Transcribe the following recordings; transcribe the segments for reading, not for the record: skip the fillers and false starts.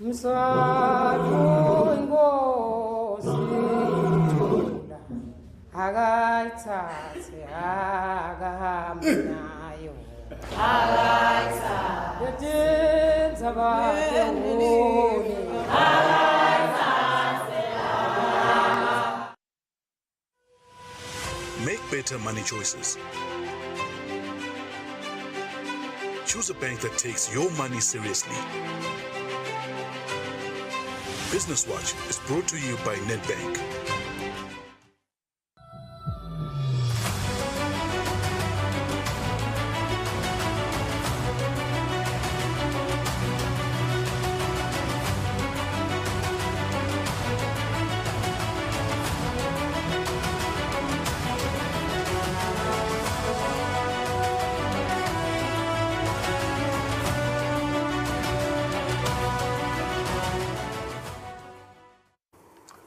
Make better money choices. Choose a bank that takes your money seriously. Business Watch is brought to you by Nedbank.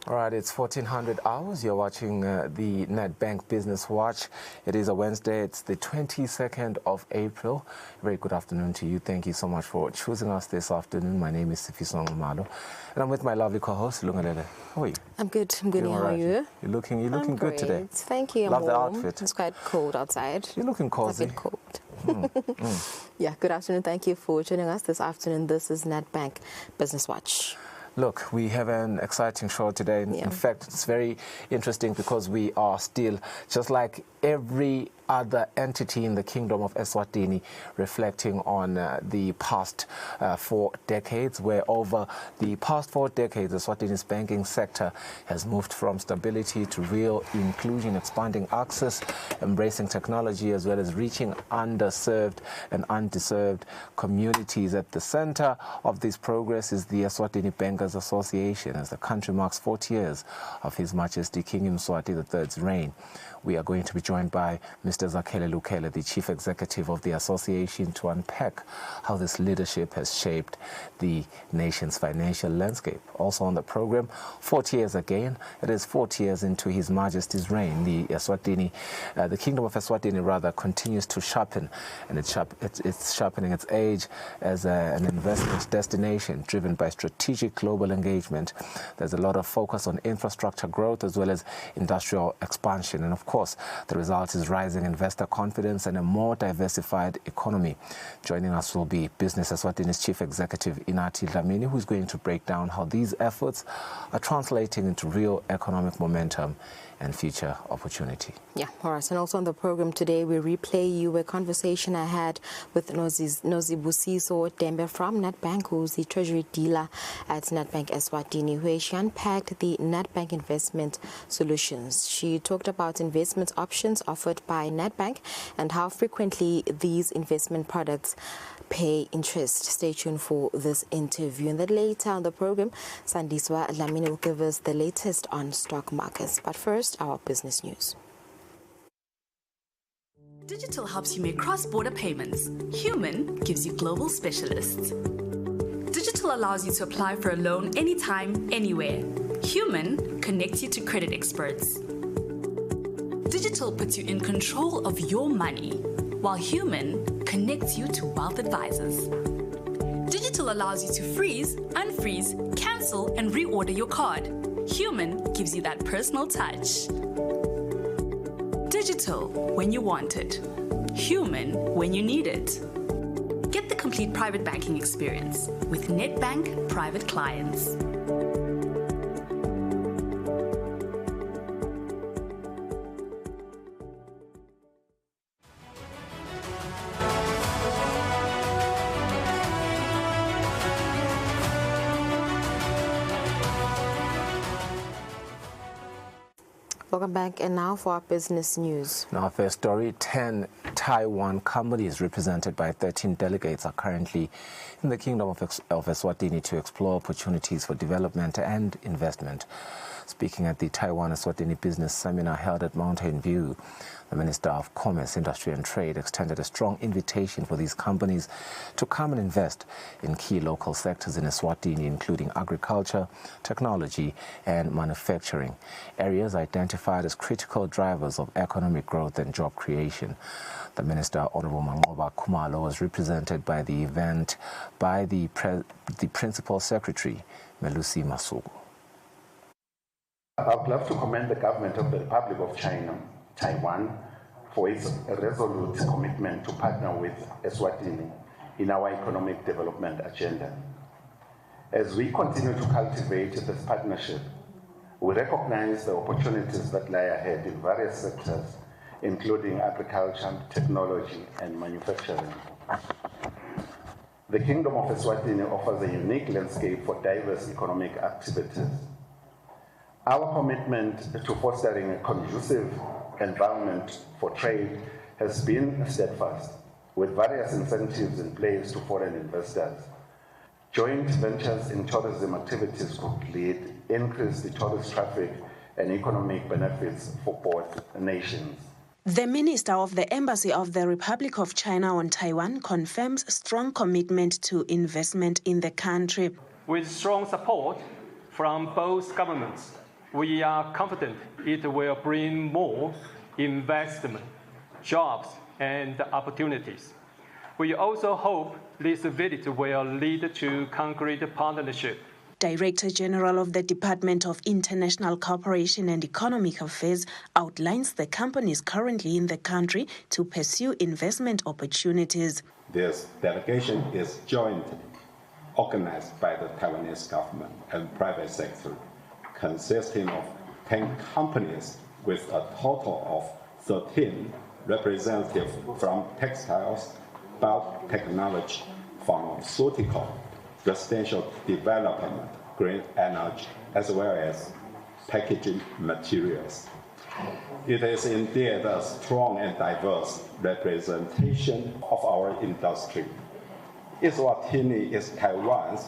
All right, it's 1400 hours. You're watching the Nedbank Business Watch. It is a Wednesday. It's the 22nd of April. Very good afternoon to you. Thank you so much for choosing us this afternoon. My name is Sifiso Malo, and I'm with my lovely co-host, Lungalele. How are you? I'm good. I'm good. How are you? You're looking good today. Thank you. Love the outfit. It's quite cold outside. You're looking cozy. It's a bit cold. Yeah, good afternoon. Thank you for joining us this afternoon. This is Nedbank Business Watch. Look, we have an exciting show today. In fact, it's very interesting because we are still, just like every other entity in the Kingdom of Eswatini, reflecting on the past 4 decades, where over the past 4 decades, Eswatini's banking sector has moved from stability to real inclusion, expanding access, embracing technology, as well as reaching underserved and undeserved communities. At the center of this progress is the Eswatini Bankers Association, as the country marks 40 years of His Majesty King Mswati III's reign. We are going to be joined by Mr. Zakhele Lukele, the Chief Executive of the Association, to unpack how this leadership has shaped the nation's financial landscape. Also on the program, 40 years again, it is 40 years into His Majesty's reign. The Kingdom of Eswatini rather continues to sharpen, and it's sharpening its edge as an investment destination driven by strategic global engagement. There's a lot of focus on infrastructure growth as well as industrial expansion, and of course, the result is rising investor confidence and a more diversified economy. Joining us will be Business Eswatini's Chief Executive, Inati Dlamini, who's going to break down how these efforts are translating into real economic momentum and future opportunity. Yeah, all right. And also on the program today, we replay you a conversation I had with Nozibusiso Dembe from Nedbank, who's the treasury dealer at Nedbank Eswatini, where she unpacked the Nedbank investment solutions. She talked about investment options offered by Nedbank and how frequently these investment products pay interest. Stay tuned for this interview. And then later on the program, Sandiswa Dlamini will give us the latest on stock markets. But first, our business news. Digital helps you make cross-border payments. Human gives you global specialists. Digital allows you to apply for a loan anytime, anywhere. Human connects you to credit experts. Digital puts you in control of your money, while Human connects you to wealth advisors. Digital allows you to freeze, unfreeze, cancel, and reorder your card. Human gives you that personal touch. Digital when you want it. Human when you need it. Get the complete private banking experience with Nedbank Private Clients. Welcome back, and now for our business news. Now, our first story, 10 Taiwan companies represented by 13 delegates are currently in the Kingdom of Eswatini to explore opportunities for development and investment. Speaking at the Taiwan-Eswatini Business Seminar held at Mountain View, the Minister of Commerce, Industry and Trade extended a strong invitation for these companies to come and invest in key local sectors in Eswatini, including agriculture, technology and manufacturing, areas identified as critical drivers of economic growth and job creation. The Minister, Honorable Mangoba Khumalo, was represented by the event by the Principal Secretary, Melusi Masuku. I would love to commend the government of the Republic of Taiwan, for its resolute commitment to partner with Eswatini in our economic development agenda. As we continue to cultivate this partnership, we recognize the opportunities that lie ahead in various sectors, including agriculture, technology, and manufacturing. The Kingdom of Eswatini offers a unique landscape for diverse economic activities. Our commitment to fostering a conducive environment for trade has been steadfast, with various incentives in place to foreign investors. Joint ventures in tourism activities could lead increased tourist traffic and economic benefits for both nations. The Minister of the Embassy of the Republic of China on Taiwan confirms strong commitment to investment in the country. With strong support from both governments, we are confident it will bring more investment, jobs, and opportunities. We also hope this visit will lead to concrete partnership. Director General of the Department of International Cooperation and Economic Affairs outlines the companies currently in the country to pursue investment opportunities. This delegation is jointly organized by the Taiwanese government and private sector, consisting of 10 companies with a total of 13 representatives from textiles, biotechnology, pharmaceutical, residential development, green energy, as well as packaging materials. It is indeed a strong and diverse representation of our industry. Eswatini is Taiwan's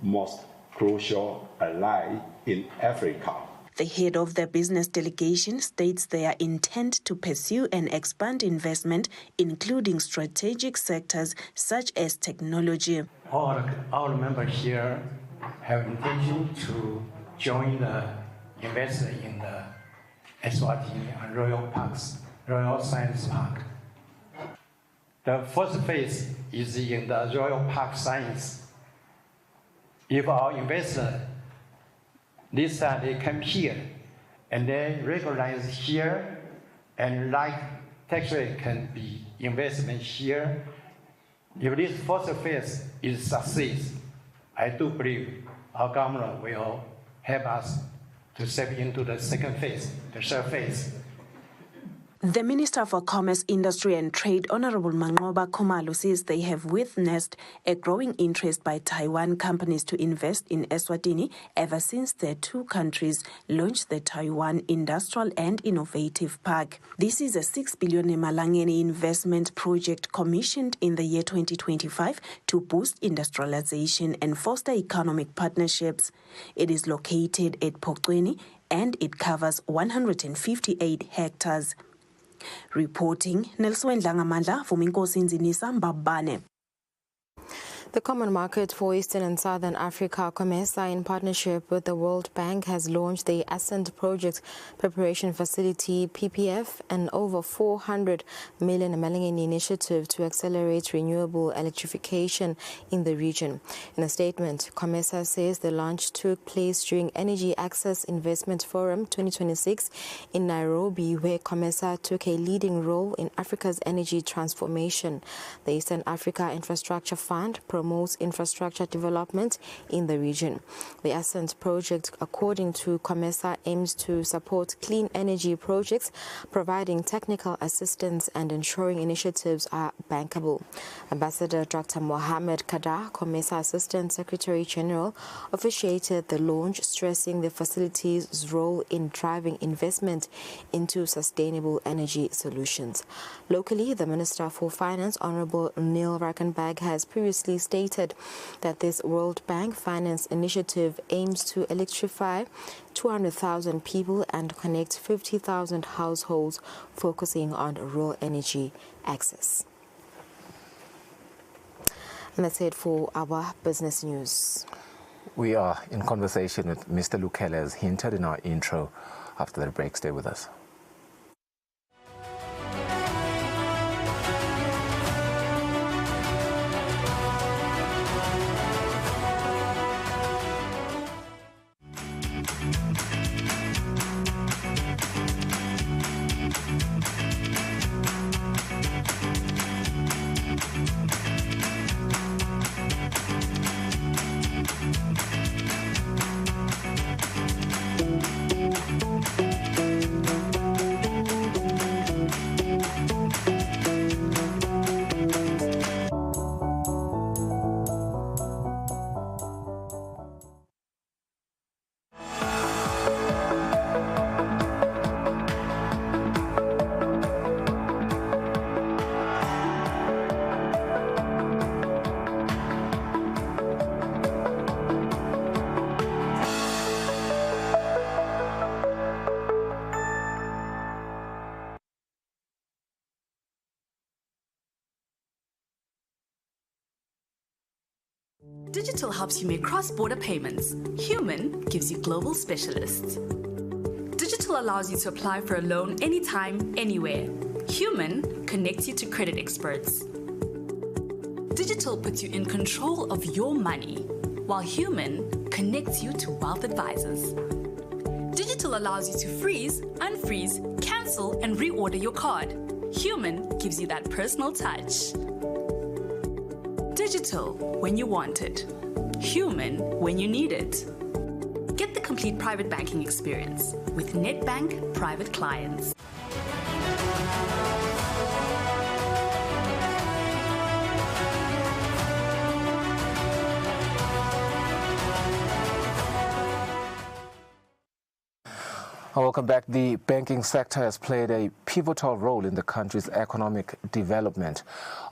most crucial ally in Africa. The head of the business delegation states their intent to pursue and expand investment, including strategic sectors such as technology. All our members here have intention to join the investor in the Eswatini and Royal Science Park. The first phase is in the Royal Park Science. If our investor this time they come here and they recognize here and like tax rate can be investment here. If this first phase is success, I do believe our government will help us to step into the second phase, the third phase. The Minister for Commerce, Industry and Trade, Honorable Mangoba Khumalo, says they have witnessed a growing interest by Taiwan companies to invest in Eswatini ever since the two countries launched the Taiwan Industrial and Innovative Park. This is a 6 billion Malangeni investment project commissioned in the year 2025 to boost industrialization and foster economic partnerships. It is located at Phoqweni and it covers 158 hectares. Reporting, Nelson Langamandla for Inkosi Nzinisa Mbabane. The Common Market for Eastern and Southern Africa, COMESA, in partnership with the World Bank, has launched the Ascent Project Preparation Facility, PPF, an over 400 million Malangeni initiative to accelerate renewable electrification in the region. In a statement, COMESA says the launch took place during Energy Access Investment Forum 2026 in Nairobi, where COMESA took a leading role in Africa's energy transformation. The Eastern Africa Infrastructure Fund promotes infrastructure development in the region. The Ascent project, according to COMESA, aims to support clean energy projects, providing technical assistance and ensuring initiatives are bankable. Ambassador Dr. Mohamed Kadar, COMESA Assistant Secretary General, officiated the launch, stressing the facility's role in driving investment into sustainable energy solutions. Locally, the Minister for Finance, Honorable Neil Rakenbag, has previously stated that this World Bank Finance initiative aims to electrify 200,000 people and connect 50,000 households, focusing on rural energy access. And that's it for our business news. We are in conversation with Mr. Lukhele, as hinted in our intro. After the break, stay with us. Digital helps you make cross-border payments. Human gives you global specialists. Digital allows you to apply for a loan anytime, anywhere. Human connects you to credit experts. Digital puts you in control of your money, while Human connects you to wealth advisors. Digital allows you to freeze, unfreeze, cancel, and reorder your card. Human gives you that personal touch. Digital when you want it. Human when you need it. Get the complete private banking experience with Nedbank Private Clients. Welcome back. The banking sector has played a pivotal role in the country's economic development.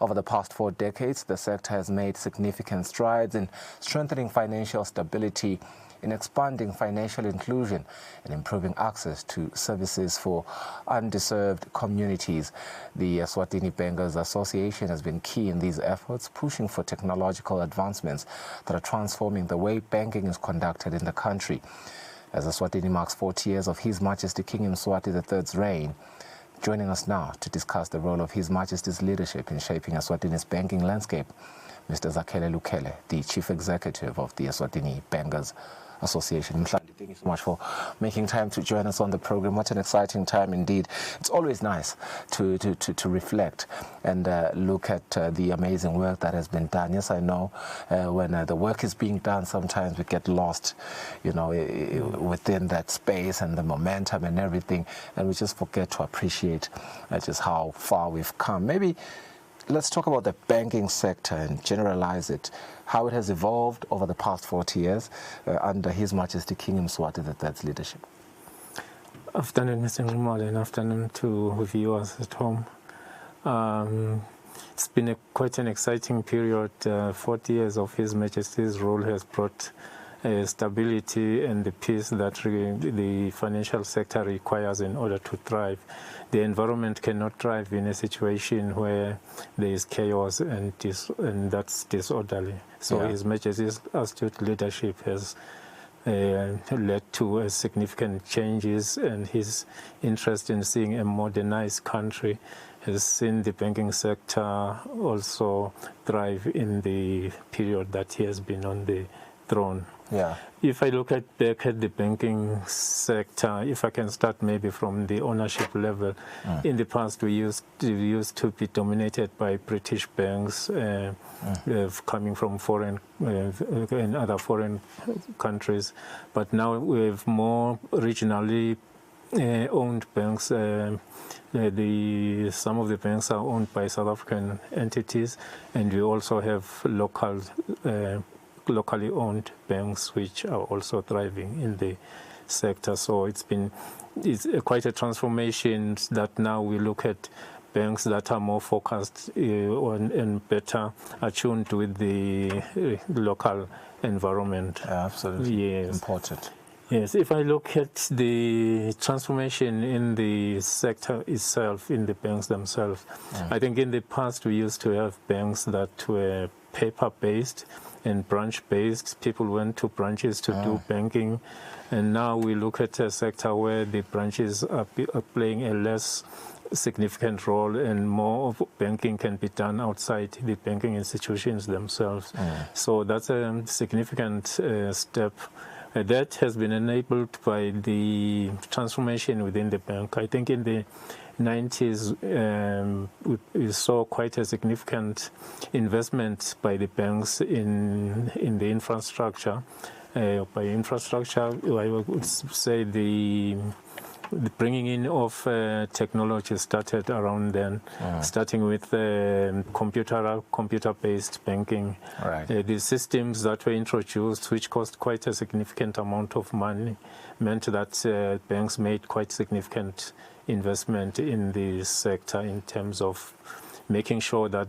Over the past 4 decades, the sector has made significant strides in strengthening financial stability, in expanding financial inclusion, and improving access to services for underserved communities. The Eswatini Bankers Association has been key in these efforts, pushing for technological advancements that are transforming the way banking is conducted in the country. As Eswatini marks 40 years of His Majesty King Mswati III's reign, joining us now to discuss the role of His Majesty's leadership in shaping Eswatini's banking landscape, Mr. Zakhele Lukhele, the Chief Executive of the Eswatini Bankers Association. Mhlandi, thank you so much for making time to join us on the program. What an exciting time indeed. It's always nice to reflect and look at the amazing work that has been done. Yes, I know when the work is being done, sometimes we get lost, you know, within that space and the momentum and everything, and we just forget to appreciate just how far we've come. Maybe let's talk about the banking sector and generalize it, how it has evolved over the past 40 years under His Majesty King Mswati III's leadership. Afternoon, Mr. Ngumale, and afternoon to viewers at home. It's been quite an exciting period. 40 years of His Majesty's rule has brought stability and the peace that the financial sector requires in order to thrive. The environment cannot thrive in a situation where there is chaos and that's disorderly. So His Majesty's astute leadership has led to significant changes, and his interest in seeing a modernized country has seen the banking sector also thrive in the period that he has been on the throne. Yeah. If I look back at the banking sector, if I can start maybe from the ownership level, in the past we used to be dominated by British banks coming from foreign and other foreign countries, but now we have more regionally owned banks. Some of the banks are owned by South African entities, and we also have locally owned banks which are also thriving in the sector. So it's quite a transformation that now we look at banks that are more focused and better attuned with the local environment. Absolutely. Yes. Important. Yes, if I look at the transformation in the sector itself, in the banks themselves, I think in the past we used to have banks that were paper-based and branch-based. People went to branches to do banking, and now we look at a sector where the branches are playing a less significant role, and more of banking can be done outside the banking institutions themselves. So that's a significant step. That has been enabled by the transformation within the bank. I think in the 90s, we saw quite a significant investment by the banks in the infrastructure. By infrastructure, I would say the bringing in of technology started around then, starting with computer-based banking. The systems that were introduced, which cost quite a significant amount of money, meant that banks made quite significant investment in the sector in terms of making sure that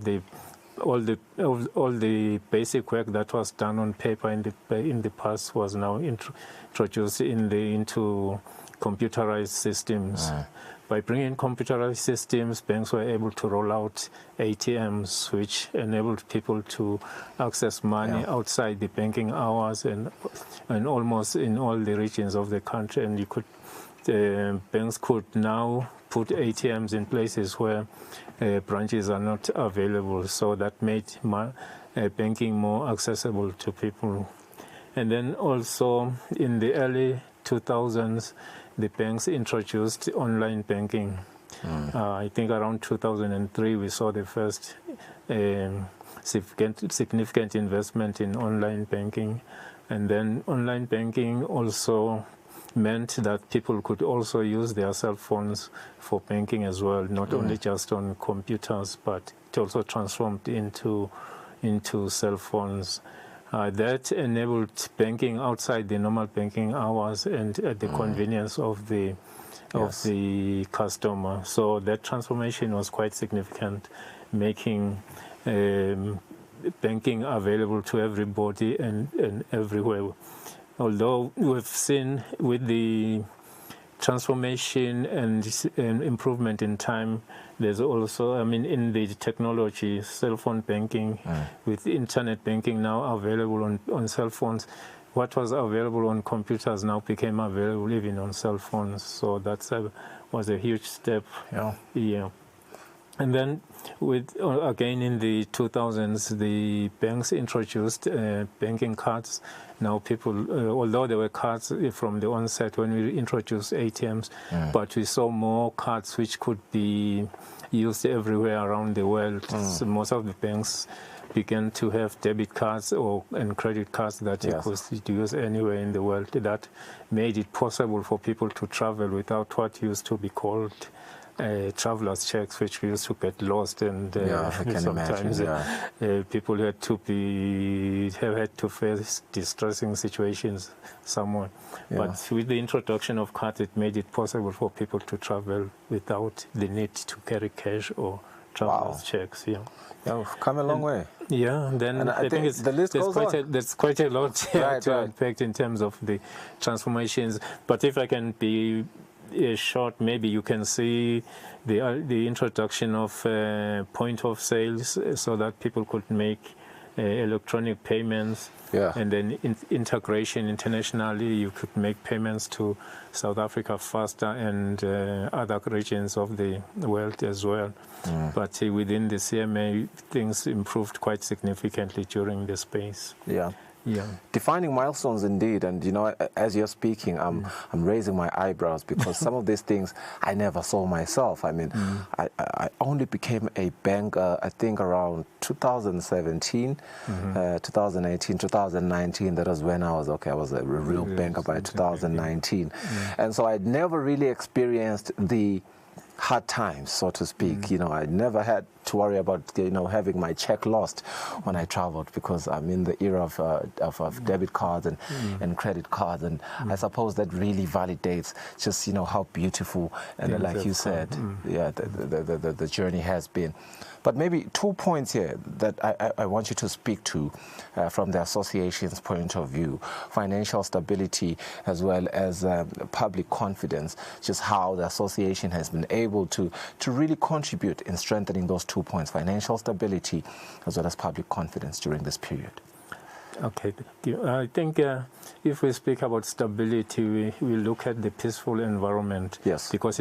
all the basic work that was done on paper in the past was now introduced into computerized systems. By bringing computerized systems, banks were able to roll out ATMs, which enabled people to access money outside the banking hours and almost in all the regions of the country. And banks could now put ATMs in places where branches are not available. So that made banking more accessible to people. And then also in the early 2000s, the banks introduced online banking. I think around 2003 we saw the first significant investment in online banking. And then online banking also meant that people could also use their cell phones for banking as well, not only just on computers, but it also transformed into cell phones. That enabled banking outside the normal banking hours and at the convenience of the customer. So that transformation was quite significant, making banking available to everybody and everywhere. Although we've seen with the transformation and improvement in time, there's also, in the technology, cell phone banking, with internet banking now available on cell phones. What was available on computers now became available even on cell phones. So that was a huge step. Yeah. And then, again in the 2000s, the banks introduced banking cards. Now people, although there were cards from the onset when we introduced ATMs, but we saw more cards which could be used everywhere around the world. So most of the banks began to have debit cards and credit cards that you could use anywhere in the world. That made it possible for people to travel without what used to be called traveler's checks, which used to get lost, and sometimes people had to face distressing situations somewhere. But with the introduction of cards, it made it possible for people to travel without the need to carry cash or traveler's checks. We've come a long way. Yeah, then I think the list there's quite a lot to unpack in terms of the transformations. But if I can be short, maybe you can see the introduction of point of sales so that people could make electronic payments, and then integration internationally. You could make payments to South Africa faster and other regions of the world as well. But within the CMA, things improved quite significantly during the space. Defining milestones indeed, and as you're speaking, I'm raising my eyebrows because some of these things I never saw myself. I only became a banker, I think around 2017, 2018, 2019. That was when I was a real banker by 2019, and so I'd never really experienced the hard times, so to speak. I never had to worry about, having my check lost when I traveled, because I'm in the era of debit cards and credit cards, and I suppose that really validates just how beautiful and like you said, the journey has been. But maybe 2 points here that I want you to speak to from the association's point of view: financial stability as well as public confidence, just how the association has been able to really contribute in strengthening those 2 points, financial stability as well as public confidence during this period. Okay, I think if we speak about stability, we look at the peaceful environment. Yes. Because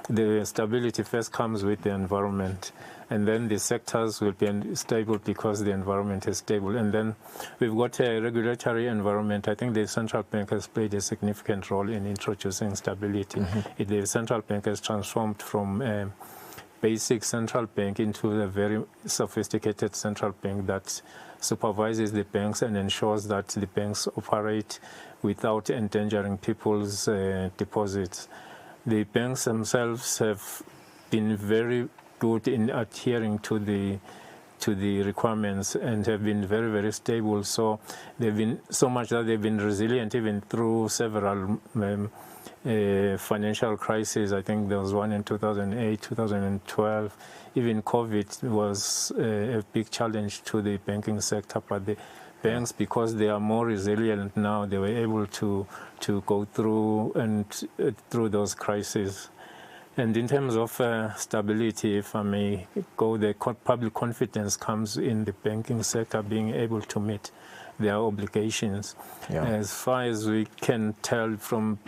the stability first comes with the environment, and then the sectors will be stable because the environment is stable. And then we've got a regulatory environment. I think the central bank has played a significant role in introducing stability. The central bank has transformed from basic central bank into a very sophisticated central bank that supervises the banks and ensures that the banks operate without endangering people's deposits. The banks themselves have been very good in adhering to the requirements and have been very, very stable. So they've been so much that they've been resilient even through several financial crises. I think there was one in 2008, 2012. Even COVID was a big challenge to the banking sector, but the banks, because they are more resilient now, they were able to go through through those crises. And in terms of stability, if I may go, the public confidence comes in the banking sector being able to meet their obligations. As far as we can tell from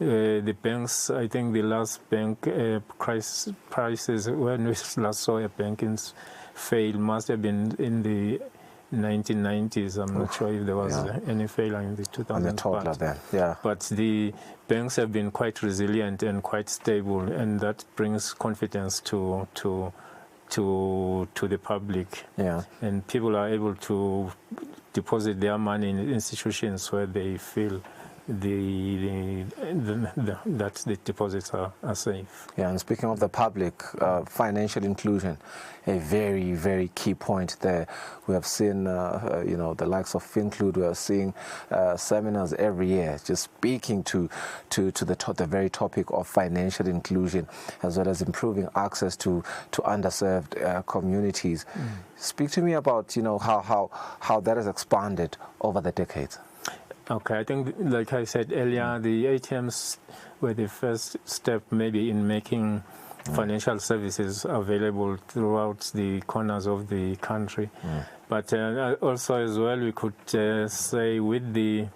the banks, I think the last bank crisis when we last saw a bank fail must have been in the 1990s. I'm not sure if there was any failure in the 2000s. But the banks have been quite resilient and quite stable, and that brings confidence to the public. And people are able to deposit their money in institutions where they feel that the deposits are safe. And speaking of the public, financial inclusion, a very, very key point there. We have seen, the likes of FinClude. We are seeing seminars every year just speaking to the very topic of financial inclusion, as well as improving access to underserved communities. Speak to me about, how that has expanded over the decades. Okay, I think, like I said earlier, the ATMs were the first step maybe in making financial services available throughout the corners of the country. But also as well, we could say with the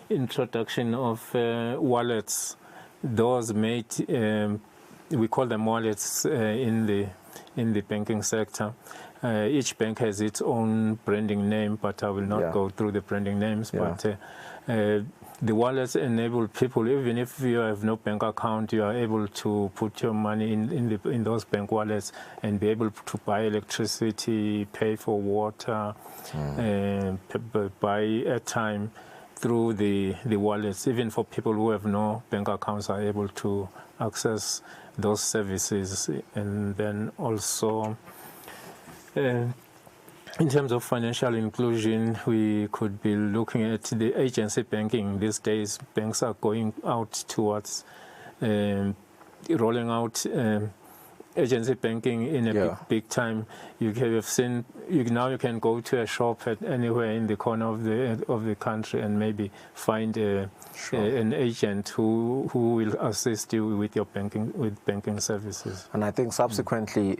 introduction of wallets, those made, we call them wallets in the banking sector. Each bank has its own branding name, but I will not go through the branding names. But the wallets enable people, even if you have no bank account, you are able to put your money in those bank wallets and be able to buy electricity, pay for water, buy airtime through the wallets. Even for people who have no bank accounts are able to access those services. And then also, in terms of financial inclusion, we could be looking at the agency banking. These days, banks are going out towards rolling out agency banking in a big time. You have seen, now you can go to a shop at anywhere in the corner of the country and maybe find an agent who will assist you with your banking services. And I think subsequently,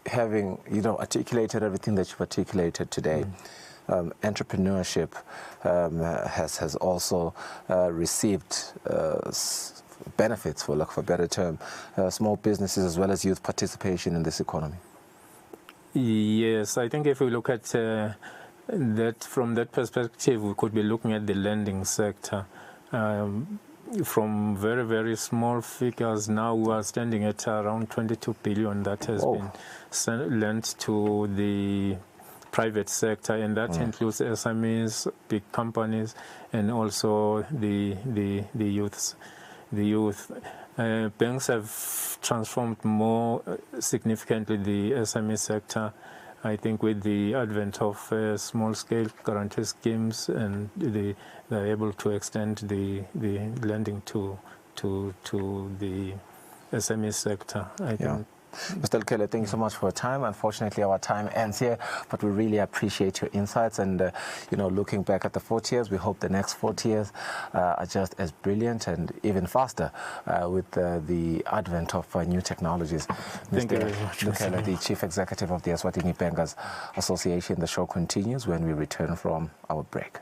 having articulated everything that you've articulated today, entrepreneurship has also received benefits, for lack of a better term, small businesses as well as youth participation in this economy. Yes, I think if we look at that from that perspective, we could be looking at the lending sector. From very, very small figures, now we are standing at around 22 billion that has been lent to the private sector, and that includes SMEs, big companies, and also the youth. Banks have transformed more significantly the SME sector. I think with the advent of small-scale guarantee schemes, and they're able to extend the lending to the SME sector. I think. Mr. Lukhele, thank you so much for your time. Unfortunately, our time ends here, but we really appreciate your insights. And, looking back at the 40 years, we hope the next 40 years are just as brilliant and even faster with the advent of new technologies. Thank you very much, Lukhele, the Chief Executive of the Eswatini Bankers Association. The show continues when we return from our break.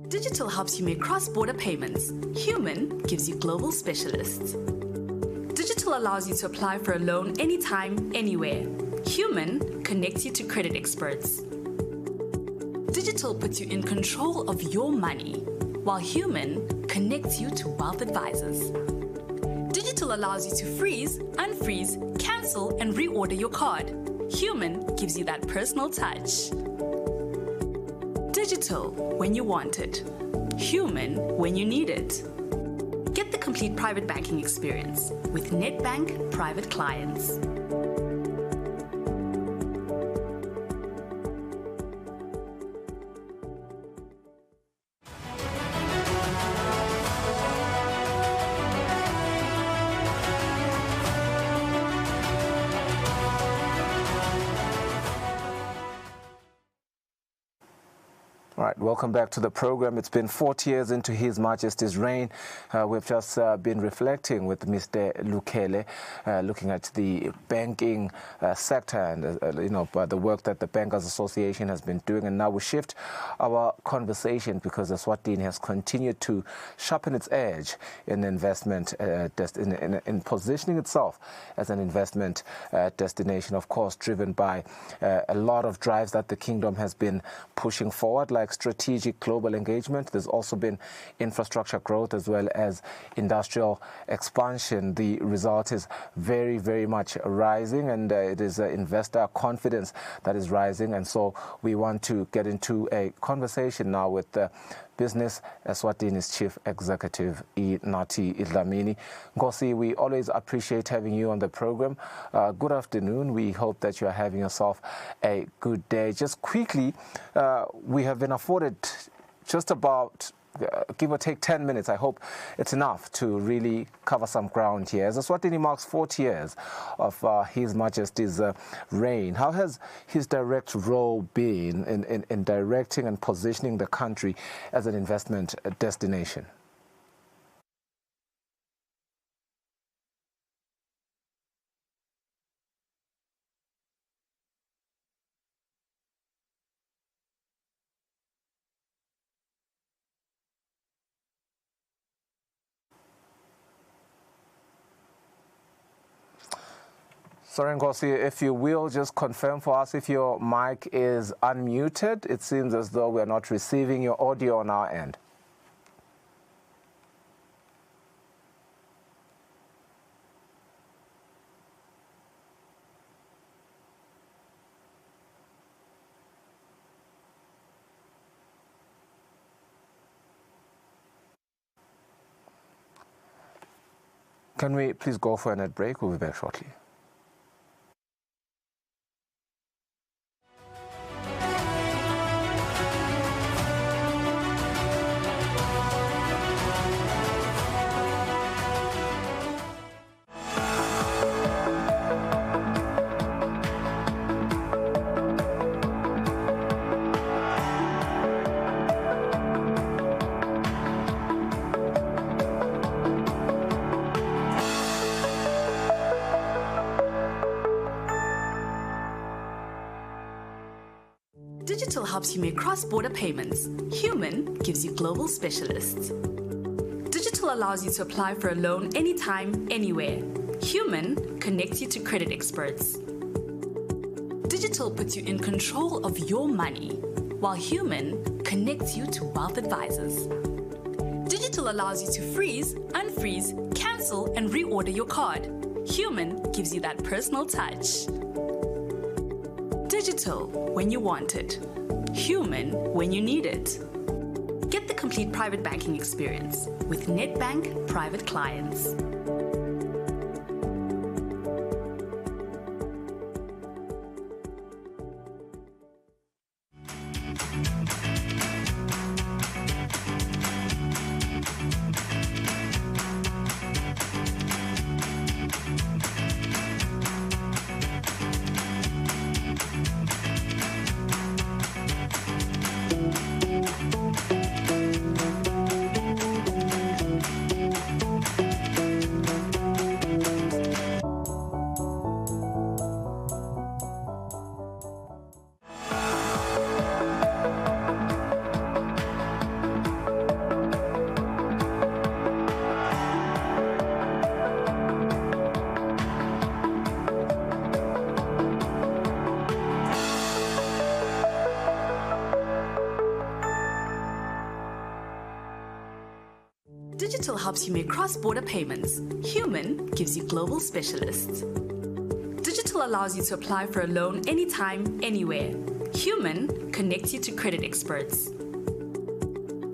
Digital helps you make cross-border payments. Human gives you global specialists. Digital allows you to apply for a loan anytime, anywhere. Human connects you to credit experts. Digital puts you in control of your money, while Human connects you to wealth advisors. Digital allows you to freeze, unfreeze, cancel, and reorder your card. Human gives you that personal touch. Digital when you want it. Human when you need it. Get the complete private banking experience with Nedbank Private Clients. All right, welcome back to the program. It's been 40 years into His Majesty's reign. We've just been reflecting with Mr. Lukhele, looking at the banking sector and the work that the Bankers Association has been doing. And now we shift our conversation because Eswatini has continued to sharpen its edge in investment, in positioning itself as an investment destination. Of course, driven by a lot of drives that the kingdom has been pushing forward, like strategic global engagement. There's also been infrastructure growth as well as industrial expansion. The result is very, very much rising, and it is investor confidence that is rising. And so we want to get into a conversation now with Business Eswatini's Chief Executive, Nathi Dlamini. Nkosi, we always appreciate having you on the program. Good afternoon. We hope that you are having yourself a good day. Just quickly, we have been afforded just about give or take 10 minutes. I hope it's enough to really cover some ground here. As Eswatini marks 40 years of His Majesty's reign, how has his direct role been in directing and positioning the country as an investment destination? Sorry, Nkosi, if you will just confirm for us if your mic is unmuted. It seems as though we're not receiving your audio on our end. Can we please go for a net break? We'll be back shortly. Digital helps you make cross-border payments. Human gives you global specialists. Digital Digital allows you to apply for a loan anytime, anywhere. Human connects you to credit experts. Digital puts you in control of your money, while human connects you to wealth advisors. Digital allows you to freeze, unfreeze, cancel, and reorder your card. Human gives you that personal touch. Digital when you want it. Human when you need it. Get the complete private banking experience with Nedbank Private Clients. Digital helps you make cross-border payments. Human gives you global specialists. Digital allows you to apply for a loan anytime, anywhere. Human connects you to credit experts.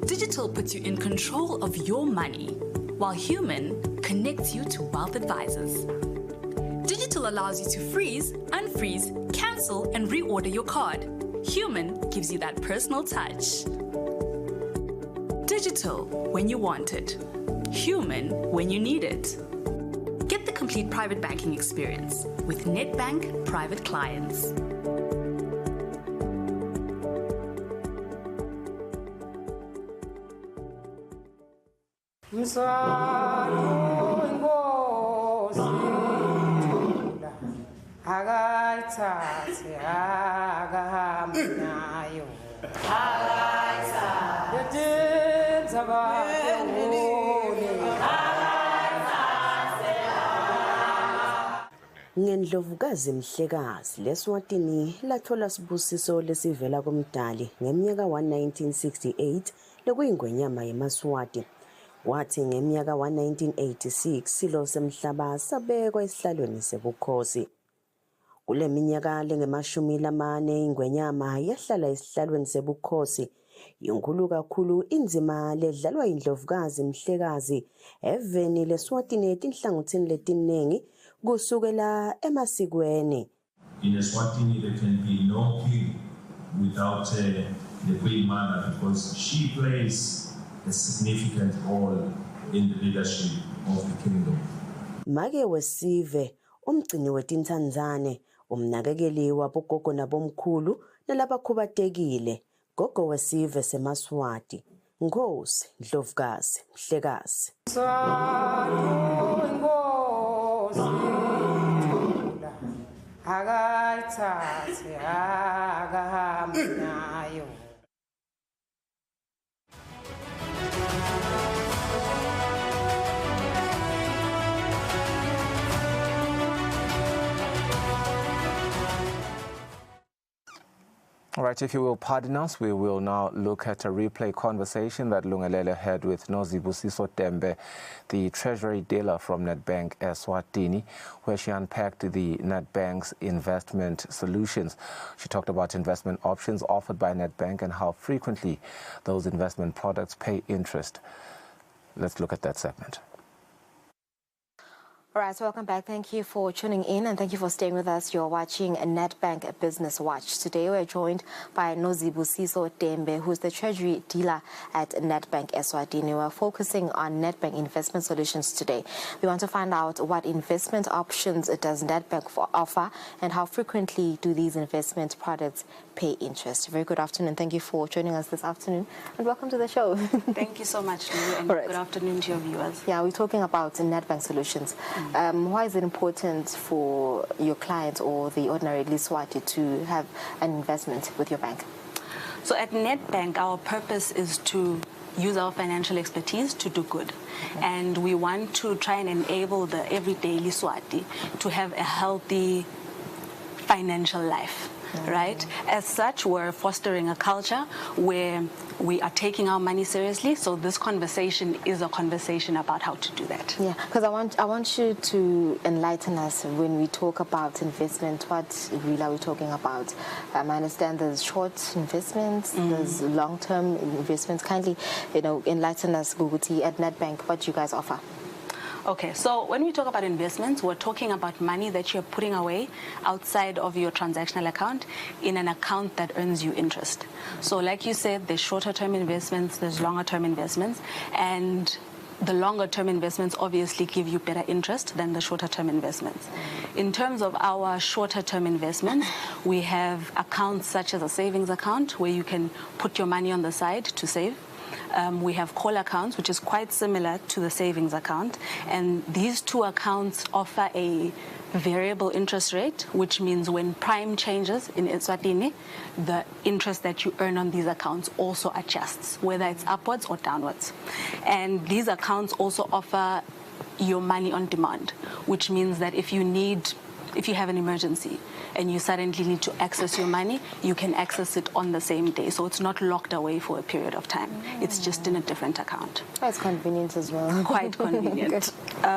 Digital puts you in control of your money, while human connects you to wealth advisors. Digital allows you to freeze, unfreeze, cancel, and reorder your card. Human gives you that personal touch. Digital when you want it. Human when you need it. Get the complete private banking experience with Nedbank Private Clients. Ngendlovukazi Mhlekazi leSwatini lathola sibusiso lesivela kumdali ngeminyaka 1968 lekuyingwenyama yeMaswati. Wathi ngeminyaka 1986 silo semhlaba sabekwa esihlalweni sebukhosi. Kule minyaka lengemashumi lamane ingwenyama yahlala esihlalweni sebukhosi. Inkulu kakhulu inzima ledlalwa indlovukazi Mhlekazi eveni leSwatini etinhlangothini letiningi kusukela emasikweni. In Eswatini there can be no king without the Queen Mother, because she plays a significant role in the leadership of the kingdom. Make wesive umgcini wetintsandzane umnakekeli wabogogo nabomkhulu nalabakhubatekile gogo wesive seMaswati. Nkosi Ndlovukazi Mhlekazi. All right, if you will pardon us, we will now look at a replay conversation that Lungelele had with Nozibusiso Dembe, the treasury dealer from Nedbank Eswatini, where she unpacked the Nedbank's investment solutions. She talked about investment options offered by Nedbank and how frequently those investment products pay interest. Let's look at that segment. All right, so welcome back. Thank you for tuning in and thank you for staying with us. You're watching Nedbank Business Watch. Today we're joined by Nozibusiso Dembe, who's the treasury dealer at Nedbank Eswatini. We're focusing on Nedbank investment solutions today. We want to find out what investment options does Nedbank offer and how frequently do these investment products pay interest. Very good afternoon. Thank you for joining us this afternoon and welcome to the show. Thank you so much, Lou, and good afternoon to your viewers. Yeah, we're talking about Nedbank solutions. Why is it important for your clients or the ordinary Liswati to have an investment with your bank? So at Nedbank, our purpose is to use our financial expertise to do good. And we want to try and enable the everyday Liswati to have a healthy financial life. Right? As such, we're fostering a culture where we are taking our money seriously. So this conversation is a conversation about how to do that. Yeah, because I want you to enlighten us when we talk about investment. What really are we talking about? I understand there's short investments, there's long-term investments. Kindly, enlighten us, Guguti, at Nedbank, what you guys offer. Okay, so when we talk about investments, we're talking about money that you're putting away outside of your transactional account in an account that earns you interest. So like you said, there's shorter term investments, there's longer term investments, and the longer term investments obviously give you better interest than the shorter term investments. In terms of our shorter term investments, we have accounts such as a savings account where you can put your money on the side to save. We have call accounts, which is quite similar to the savings account. And these two accounts offer a variable interest rate, which means when prime changes in Eswatini, the interest that you earn on these accounts also adjusts, whether it's upwards or downwards. And these accounts also offer your money on demand, which means that if you have an emergency and you suddenly need to access your money, you can access it on the same day. So it's not locked away for a period of time. It's just in a different account. That's convenient as well. Quite convenient.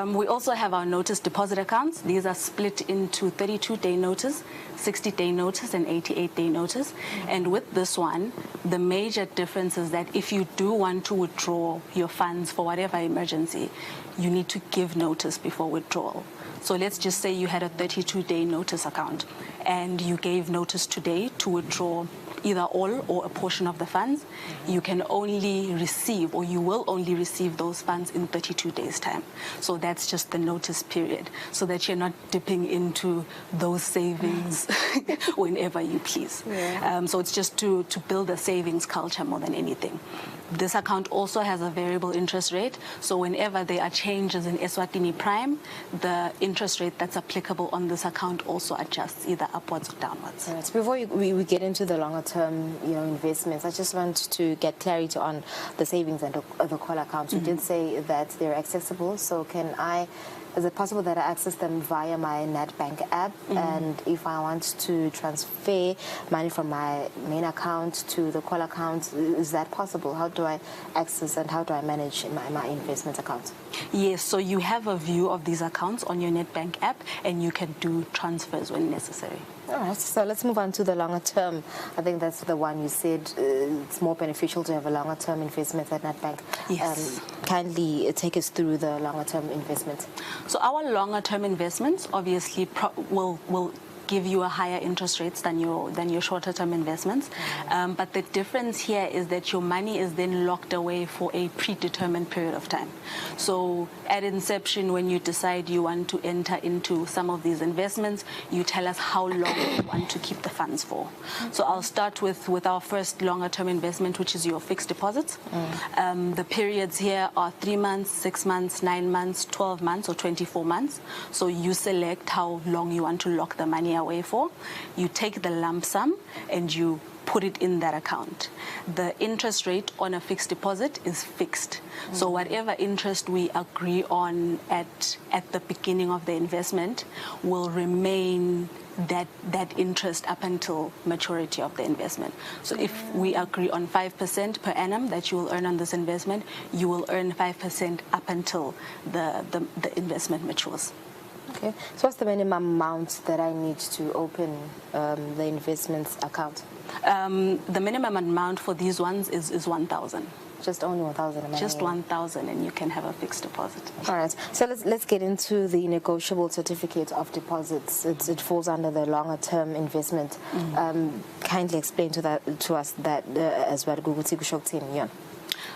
We also have our notice deposit accounts. These are split into 32-day notice, 60-day notice, and 88-day notice. And with this one, the major difference is that if you do want to withdraw your funds for whatever emergency, you need to give notice before withdrawal. So let's just say you had a 32-day notice account and you gave notice today to withdraw either all or a portion of the funds. You can only receive, or you will only receive those funds in 32 days' time. So that's just the notice period, so that you're not dipping into those savings whenever you please. So it's just to build a savings culture more than anything. This account also has a variable interest rate, so whenever there are changes in Eswatini Prime, the interest rate that's applicable on this account also adjusts either upwards or downwards. Right. Before we get into the longer term investments, I just want to get clarity on the savings and the call accounts. You did say that they're accessible, so is it possible that I access them via my Nedbank app? And if I want to transfer money from my main account to the call account, is that possible? How do I access and how do I manage my investment account? Yes, so you have a view of these accounts on your Nedbank app and you can do transfers when necessary. All right, so let's move on to the longer term. I think that's the one you said it's more beneficial to have a longer term investment at Nedbank. Yes. Kindly take us through the longer term investments. So our longer term investments obviously will give you a higher interest rates than your shorter term investments. But the difference here is that your money is then locked away for a predetermined period of time. So at inception, when you decide you want to enter into some of these investments, you tell us how long you want to keep the funds for. So I'll start with our first longer term investment, which is your fixed deposits. The periods here are 3 months, 6 months, 9 months, 12 months, or 24 months. So you select how long you want to lock the money away for. You take the lump sum and you put it in that account. The interest rate on a fixed deposit is fixed. So whatever interest we agree on at the beginning of the investment will remain that interest up until maturity of the investment. So if we agree on 5% per annum that you will earn on this investment, you will earn 5% up until the investment matures. Okay, so what's the minimum amount that I need to open the investments account? The minimum amount for these ones is 1,000. Just only 1,000? Just 1,000 and you can have a fixed deposit. All right, so let's get into the negotiable certificate of deposits. It falls under the longer term investment. Kindly explain to us that as well, Guguti Kushoktini.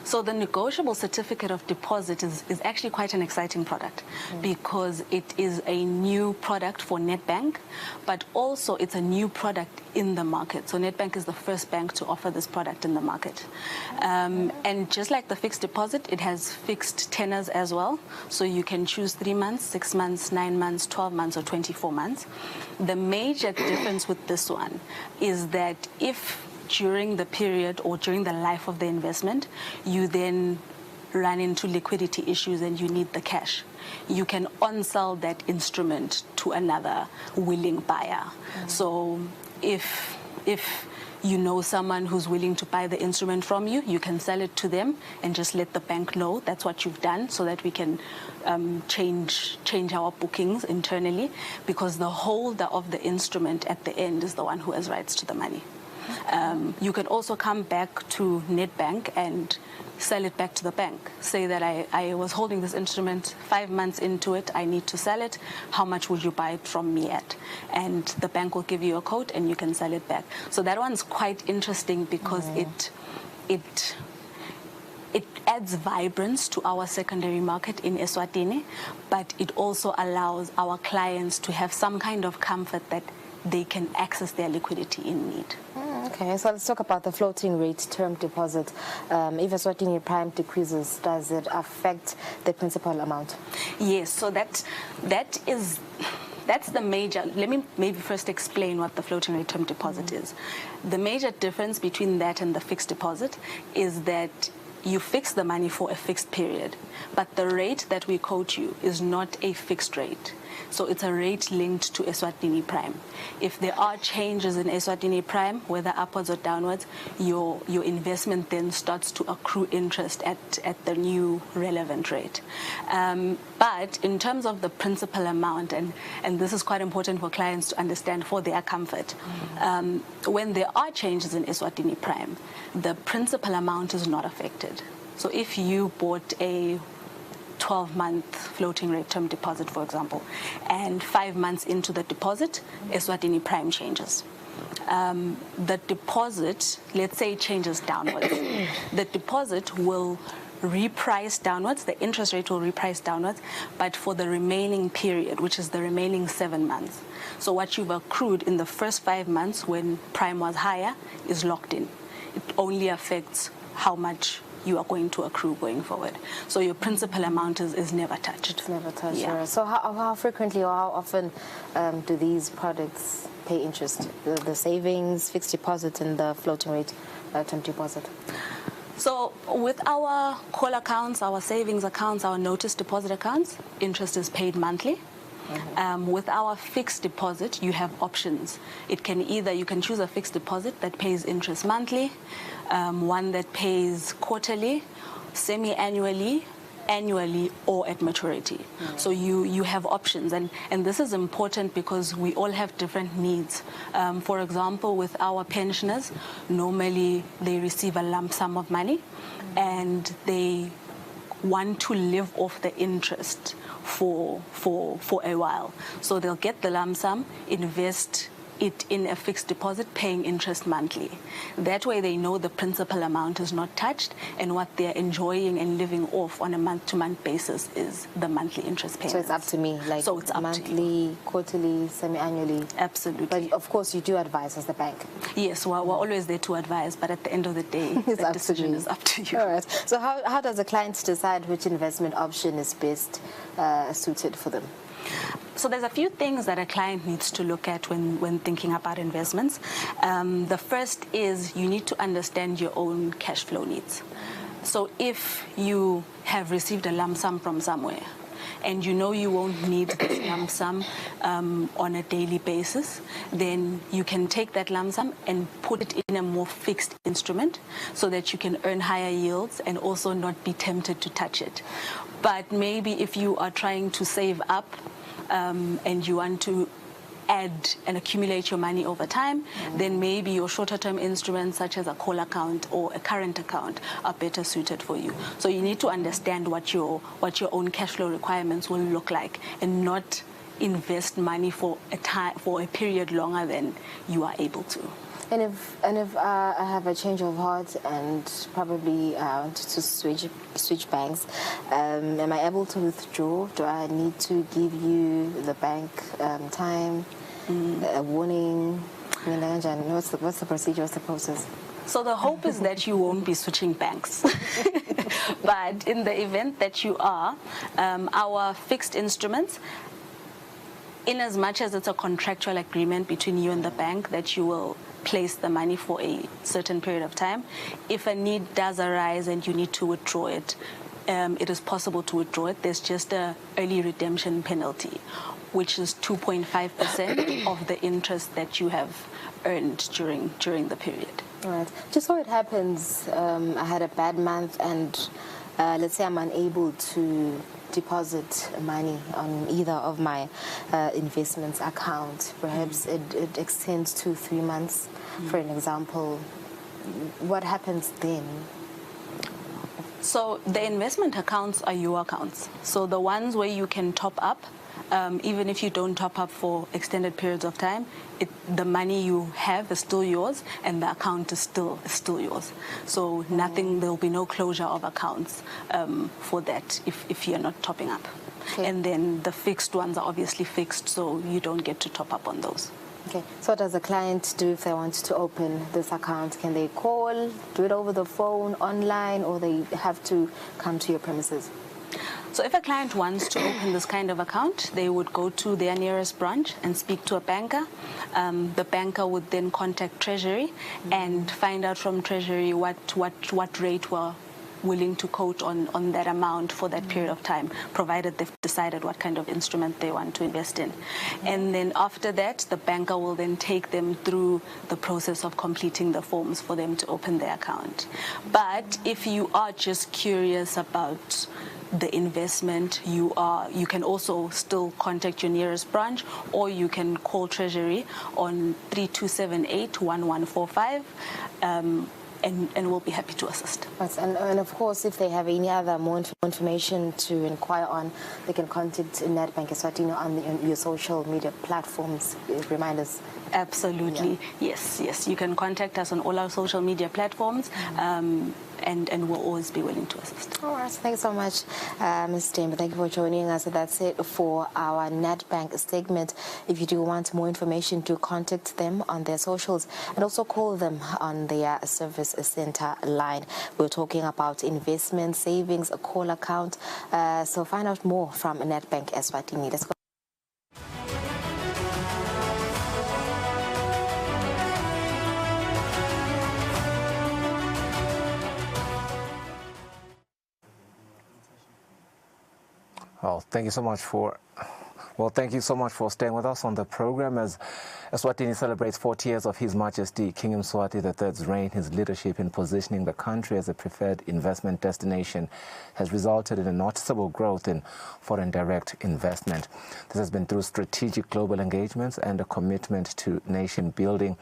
So the negotiable certificate of deposit is actually quite an exciting product because it is a new product for Nedbank, but also it's a new product in the market. So Nedbank is the first bank to offer this product in the market. And just like the fixed deposit, it has fixed tenors as well. So you can choose 3 months, 6 months, 9 months, 12 months, or 24 months. The major difference with this one is that if during the period or during the life of the investment, you then run into liquidity issues and you need the cash, you can on-sell that instrument to another willing buyer. So if you know someone who's willing to buy the instrument from you, you can sell it to them and just let the bank know that's what you've done, so that we can change our bookings internally, because the holder of the instrument at the end is the one who has rights to the money. You can also come back to Nedbank and sell it back to the bank. Say that I was holding this instrument 5 months into it, I need to sell it, how much would you buy it from me at? And the bank will give you a quote and you can sell it back. So that one's quite interesting because it adds vibrance to our secondary market in Eswatini, but it also allows our clients to have some kind of comfort that they can access their liquidity in need. Okay, so let's talk about the floating rate term deposit. If Eswatini Prime decreases, does it affect the principal amount? Yes, so that's the major. Let me maybe first explain what the floating rate term deposit is. The major difference between that and the fixed deposit is that you fix the money for a fixed period, but the rate that we quote you is not a fixed rate. So it's a rate linked to Eswatini Prime. If there are changes in Eswatini Prime, whether upwards or downwards, your investment then starts to accrue interest at the new relevant rate. But in terms of the principal amount, and this is quite important for clients to understand for their comfort, when there are changes in Eswatini Prime, the principal amount is not affected. So if you bought a 12-month floating rate term deposit, for example, and 5 months into the deposit, Eswatini Prime changes. The deposit, let's say, changes downwards. The deposit will reprice downwards, the interest rate will reprice downwards, but for the remaining period, which is the remaining 7 months. So what you've accrued in the first 5 months when Prime was higher is locked in. It only affects how much you are going to accrue going forward. So your principal amount is never touched. It's never touched. Yeah. So how frequently or how often do these products pay interest? The savings, fixed deposit, and the floating rate term deposit? So with our call accounts, our savings accounts, our notice deposit accounts, interest is paid monthly. With our fixed deposit, you have options. It can either, you can choose a fixed deposit that pays interest monthly, one that pays quarterly, semi-annually, annually, or at maturity. So you have options, and this is important because we all have different needs. For example, with our pensioners, normally they receive a lump sum of money and they want to live off the interest for a while. So they'll get the lump sum, invest it in a fixed deposit, paying interest monthly. That way they know the principal amount is not touched, and what they're enjoying and living off on a month-to-month basis is the monthly interest payments. So it's up to me, like so it's up monthly, quarterly, semi-annually? Absolutely. But of course you do advise as the bank? Yes, we're always there to advise, but at the end of the day, the decision is up to you. All right. So how does a client decide which investment option is best suited for them? So there's a few things that a client needs to look at when thinking about investments. The first is you need to understand your own cash flow needs. So if you have received a lump sum from somewhere and you know you won't need this lump sum on a daily basis, then you can take that lump sum and put it in a more fixed instrument so that you can earn higher yields and also not be tempted to touch it. But maybe if you are trying to save up and you want to add and accumulate your money over time, then maybe your shorter term instruments such as a call account or a current account are better suited for you. So you need to understand what your own cash flow requirements will look like and not invest money for a period longer than you are able to. And if I have a change of heart and probably want to switch banks, am I able to withdraw? Do I need to give you the bank time, a warning? What's the procedure? What's the process? So the hope is that you won't be switching banks. But in the event that you are, our fixed instruments, in as much as it's a contractual agreement between you and the bank that you will place the money for a certain period of time, if a need does arise and you need to withdraw it, it is possible to withdraw it. There's just an early redemption penalty, which is 2.5% of the interest that you have earned during the period. All right. Just so it happens, I had a bad month and let's say I'm unable to deposit money on either of my investments account. Perhaps it extends to 3 months, for an example. What happens then? So the investment accounts are your accounts. So the ones where you can top up, even if you don't top up for extended periods of time, the money you have is still yours, and the account is still yours. So nothing, there will be no closure of accounts for that if you're not topping up. Okay. And then the fixed ones are obviously fixed, so you don't get to top up on those. Okay. So what does a client do if they want to open this account? Can they call, do it over the phone, online, or they have to come to your premises? So if a client wants to open this kind of account, they would go to their nearest branch and speak to a banker. The banker would then contact Treasury and find out from Treasury what rate we're willing to quote on that amount for that period of time, provided they've decided what kind of instrument they want to invest in. And then after that, the banker will then take them through the process of completing the forms for them to open their account. But if you are just curious about the investment, you can also still contact your nearest branch, or you can call Treasury on 3278-1145, and we'll be happy to assist. Right. And of course, if they have any other more information to inquire on, they can contact Nedbank Eswatini on your social media platforms. Remind us. Absolutely. Yeah. Yes. You can contact us on all our social media platforms. And we'll always be willing to assist. All right, thanks so much, Ms. Dembe. Thank you for joining us. That's it for our Nedbank segment. If you do want more information, do contact them on their socials and also call them on their service center line. We're talking about investment, savings, a call account. So find out more from Nedbank Eswatini. Let's go. Thank you so much for staying with us on the program as Eswatini celebrates 40 years of His Majesty King Mswati III's reign. His leadership in positioning the country as a preferred investment destination has resulted in a noticeable growth in foreign direct investment. This has been through strategic global engagements and a commitment to nation building.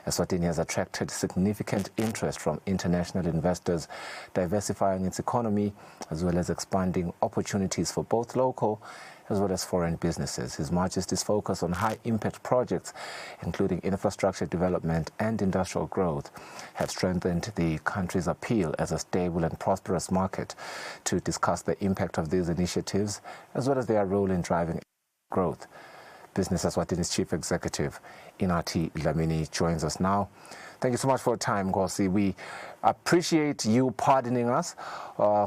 Eswatini has attracted significant interest from international investors, diversifying its economy as well as expanding opportunities for both local as well as foreign businesses. His Majesty's focus on high-impact projects, including infrastructure development and industrial growth, have strengthened the country's appeal as a stable and prosperous market. To discuss the impact of these initiatives, as well as their role in driving growth, Business Eswatini's Chief Executive, Inati Dlamini, joins us now. Thank you so much for your time, Nkosi. We appreciate you pardoning us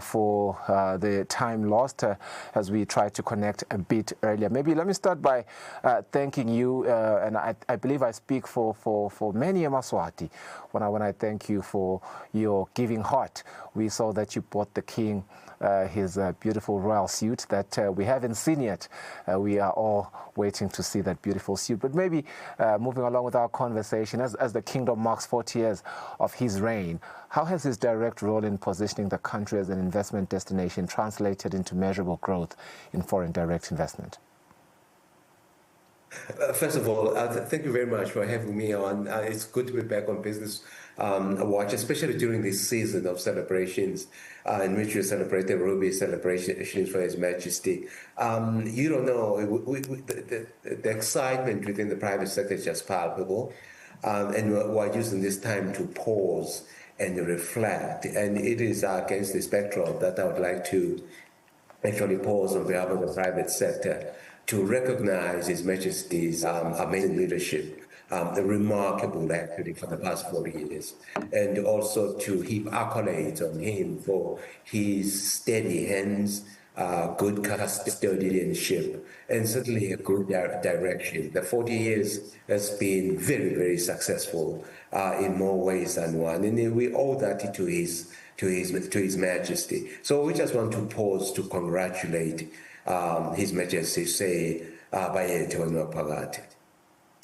for the time lost as we tried to connect a bit earlier. Maybe let me start by thanking you, and I believe I speak for many Emaswati when I thank you for your giving heart. We saw that you bought the King his beautiful royal suit that we haven't seen yet. We are all waiting to see that beautiful suit. But maybe moving along with our conversation, as the kingdom marks 40 years of his reign, how has his direct role in positioning the country as an investment destination translated into measurable growth in foreign direct investment? First of all, thank you very much for having me on. It's good to be back on Business Watch, especially during this season of celebrations in which we celebrate the Ruby celebrations for His Majesty. You don't know, the excitement within the private sector is just palpable. And we're using this time to pause and reflect. And it is against this backdrop that I would like to actually pause on behalf of the private sector to recognize His Majesty's amazing leadership, the remarkable actually for the past 40 years, and also to heap accolades on him for his steady hands, good custodianship, and certainly a good direction. The 40 years has been very, very successful in more ways than one, and we owe that to His Majesty. So we just want to pause to congratulate His Majesty, say, Bayetho Phakathi.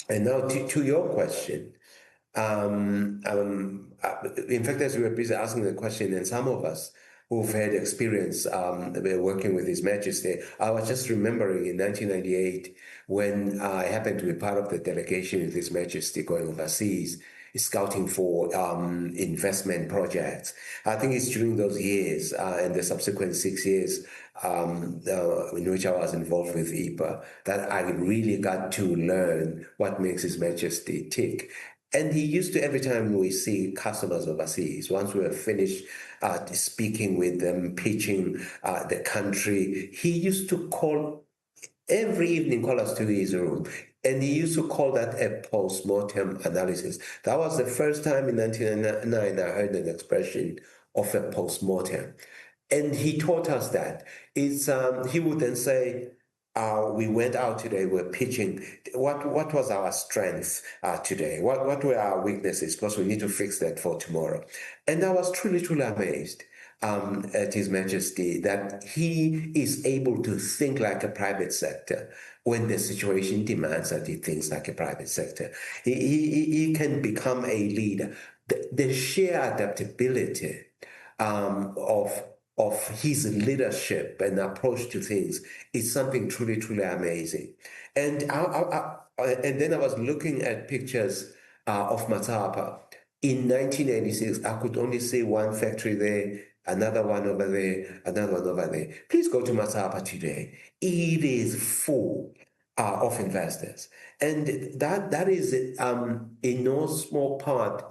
And now to your question. In fact, as we were busy asking the question, and some of us who've had experience working with His Majesty, I was just remembering in 1998 when I happened to be part of the delegation with His Majesty going overseas, scouting for investment projects. I think it's during those years and the subsequent 6 years in which I was involved with IPA that I really got to learn what makes His Majesty tick. And he used to, every time we see customers overseas, once we were finished speaking with them, pitching the country, he used to call, every evening call us to his room. And he used to call that a post-mortem analysis. That was the first time in 1999 I heard an expression of a post-mortem. And he taught us that. He would then say, we went out today, we're pitching. What was our strength today? What were our weaknesses? Because we need to fix that for tomorrow. And I was truly, truly amazed at His Majesty that he is able to think like a private sector when the situation demands that he thinks like a private sector. He can become a leader. The sheer adaptability of his leadership and approach to things is something truly, truly amazing. And then I was looking at pictures of Matapa. In 1986, I could only see one factory there, another one over there, another one over there. Please go to Matapa today. It is full of investors. And that is in no small part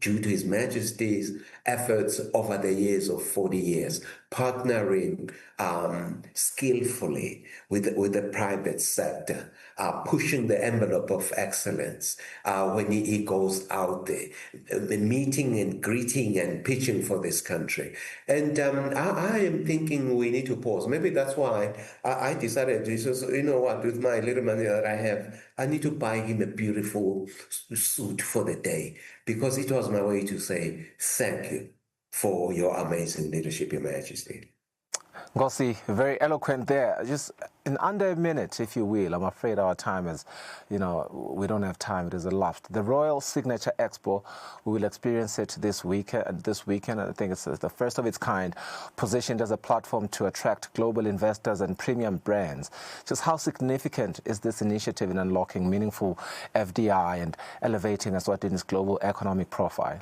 due to His Majesty's efforts over the years of 40 years, partnering skillfully with the private sector, pushing the envelope of excellence when he goes out there, meeting and greeting and pitching for this country. And I am thinking we need to pause. Maybe that's why I decided to say, you know what, with my little money that I have, I need to buy him a beautiful suit for the day, because it was my way to say thank you for your amazing leadership, Your Majesty. Ngosi, very eloquent there. Just in under a minute, if you will. I'm afraid our time is, we don't have time. It is elapsed. The Royal Signature Expo, we will experience it this weekend. I think it's the first of its kind, positioned as a platform to attract global investors and premium brands. Just how significant is this initiative in unlocking meaningful FDI and elevating Eswatini's global economic profile?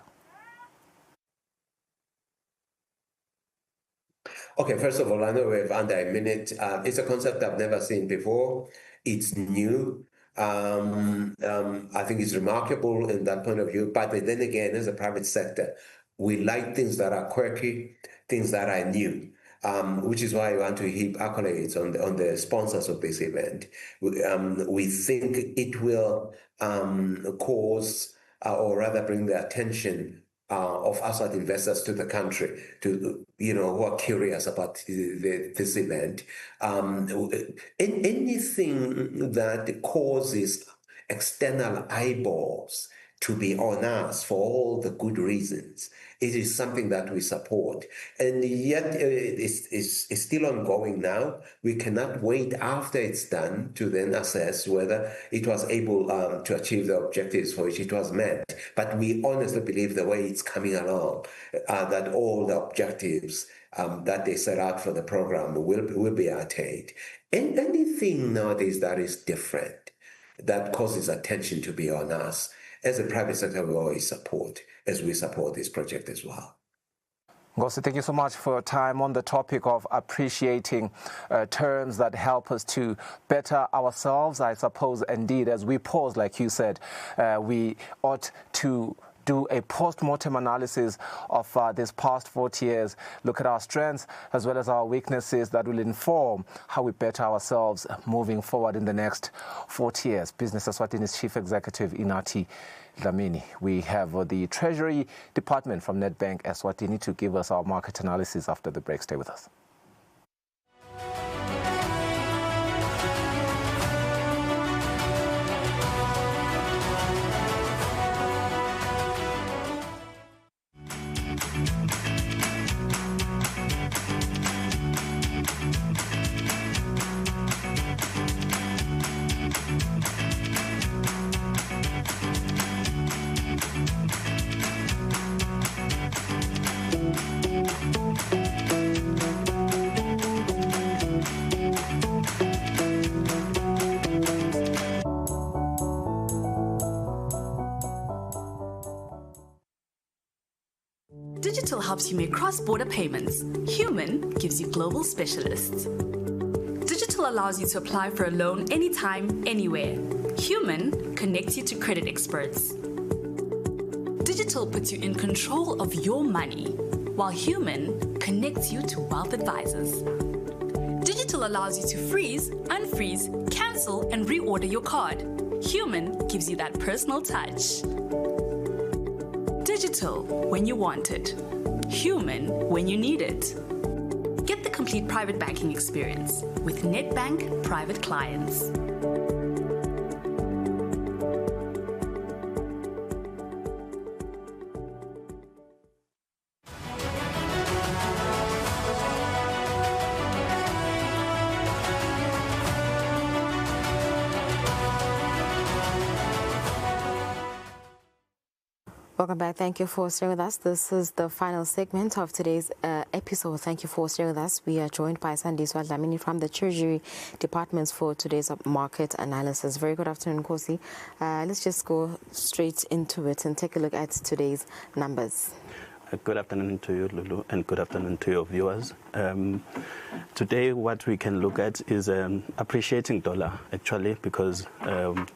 Okay, first of all, I know we have under a minute. It's a concept I've never seen before. It's new. I think it's remarkable in that point of view. But then again, as a private sector, we like things that are quirky, things that are new, which is why I want to heap accolades on the sponsors of this event. We think it will cause, or rather bring the attention of outside investors to the country, who are curious about this event. Anything that causes external eyeballs to be on us for all the good reasons, it is something that we support. And yet it's still ongoing now. We cannot wait after it's done to then assess whether it was able to achieve the objectives for which it was meant. But we honestly believe the way it's coming along, that all the objectives that they set out for the program will be attained. And anything nowadays that is different, that causes attention to be on us, as a private sector, we always support, as we support this project as well. Ngosi, thank you so much for your time on the topic of appreciating terms that help us to better ourselves. I suppose, indeed, as we pause, like you said, we ought to do a post-mortem analysis of this past 40 years, look at our strengths as well as our weaknesses that will inform how we better ourselves moving forward in the next 40 years. Business Eswatini's Chief Executive, Inati Dlamini. We have the Treasury Department from Nedbank Eswatini to give us our market analysis after the break. Stay with us. Digital helps you make cross-border payments. Human gives you global specialists. Digital allows you to apply for a loan anytime, anywhere. Human connects you to credit experts. Digital puts you in control of your money, while Human connects you to wealth advisors. Digital allows you to freeze, unfreeze, cancel, and reorder your card. Human gives you that personal touch. Digital when you want it. Human when you need it. Get the complete private banking experience with Nedbank Private Clients. Welcome back. Thank you for staying with us. This is the final segment of today's episode. Thank you for staying with us. We are joined by Sandiswa Dlamini from the Treasury Department for today's market analysis. Very good afternoon, Kosi. Let's just go straight into it and take a look at today's numbers. Good afternoon to you, Lulu, and good afternoon to your viewers. Today, what we can look at is appreciating dollar, actually, because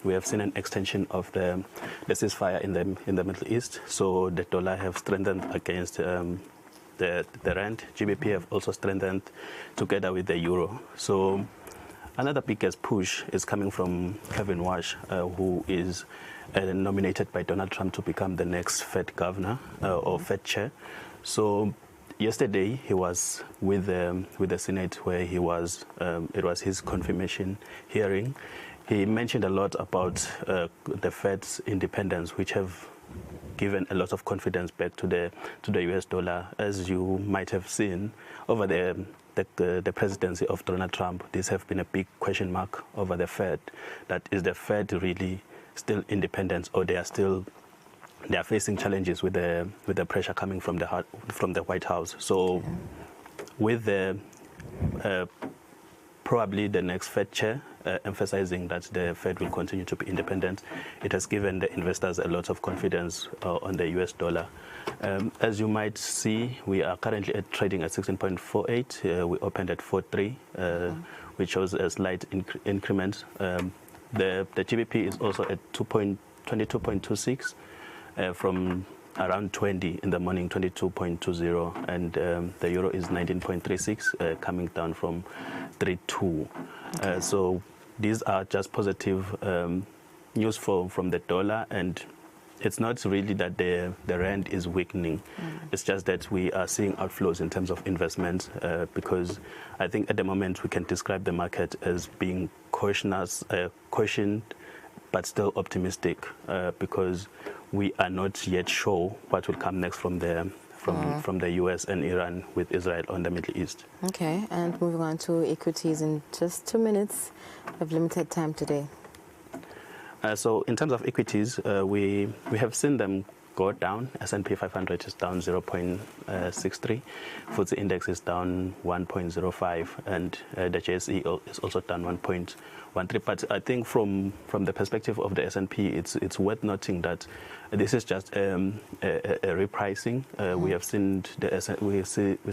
we have seen an extension of the ceasefire in the Middle East. So the dollar have strengthened against the rand. GBP have also strengthened together with the euro. So another biggest push is coming from Kevin Walsh, who is nominated by Donald Trump to become the next Fed governor or Fed chair. So yesterday he was with the Senate, where he was. It was his confirmation hearing. He mentioned a lot about the Fed's independence, which have given a lot of confidence back to the US dollar. As you might have seen over the presidency of Donald Trump, this have been a big question mark over the Fed. That is the Fed really still independent, or they are facing challenges with the pressure coming from the White House. So with the probably the next Fed chair emphasizing that the Fed will continue to be independent, it has given the investors a lot of confidence on the US dollar. As you might see, we are currently trading at 16.48. We opened at 4.3, which shows a slight increment. The GBP is also at 22.26 from around 20 in the morning, 22.20, and the euro is 19.36, coming down from 3.2. So these are just positive news from the dollar, and it's not really that the rand is weakening. It's just that we are seeing outflows in terms of investment, because I think at the moment we can describe the market as being cautioned, but still optimistic, because we are not yet sure what will come next from the US and Iran with Israel on the Middle East. Okay, and moving on to equities in just 2 minutes. We have limited time today. So in terms of equities, we have seen them go down. S&P 500 is down 0.63. FTSE index is down 1.05, and the JSE is also down 1.13. But I think from the perspective of the S&P, it's worth noting that this is just a repricing. We have seen we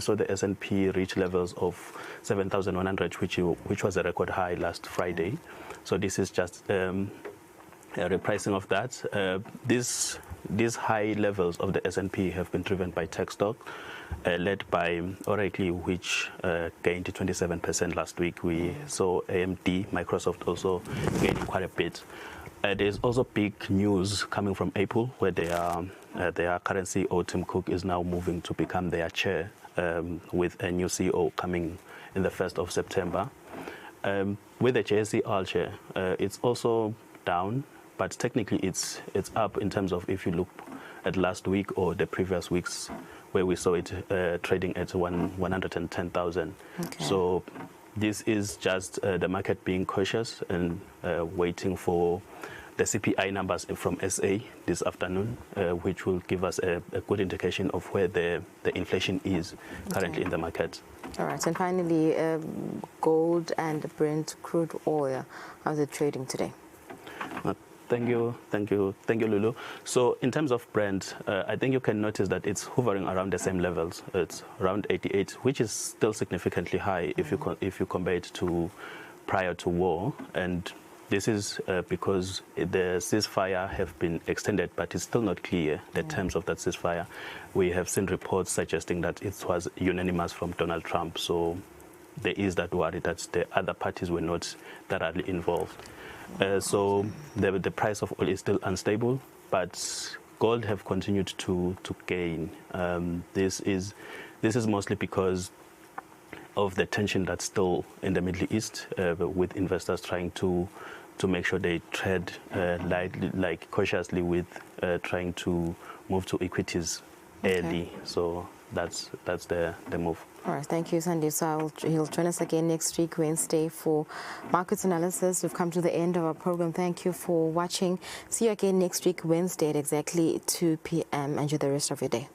saw the S&P reach levels of 7,100, which was a record high last Friday. So this is just a repricing of that. These high levels of the S&P have been driven by tech stock, led by Oracle, which gained 27% last week. We saw AMD, Microsoft also gaining quite a bit. There's also big news coming from Apple, where their current CEO, Tim Cook, is now moving to become their chair, with a new CEO coming in the 1st of September. With the JSE All Share, it's also down, but technically it's up in terms of if you look at last week or the previous weeks, where we saw it trading at 110,000. Okay. So this is just the market being cautious and waiting for the CPI numbers from SA this afternoon, which will give us a good indication of where the inflation is currently in the market. All right, and finally, gold and Brent crude oil, how's it trading today? Thank you, Lulu. So in terms of Brent, I think you can notice that it's hovering around the same levels. It's around 88, which is still significantly high if you compare it to prior to war. And this is because the ceasefire have been extended, but it's still not clear the terms of that ceasefire. We have seen reports suggesting that it was unanimous from Donald Trump. So there is that worry that the other parties were not thoroughly involved. So the price of oil is still unstable, but gold have continued to gain. This is mostly because of the tension that's still in the Middle East, with investors trying to make sure they tread cautiously with trying to move to equities early. So that's the move. All right, thank you, Sandy. So he'll join us again next week, Wednesday, for markets analysis. We've come to the end of our program. Thank you for watching. See you again next week, Wednesday, at exactly 2 p.m. Enjoy the rest of your day.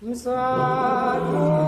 Mzado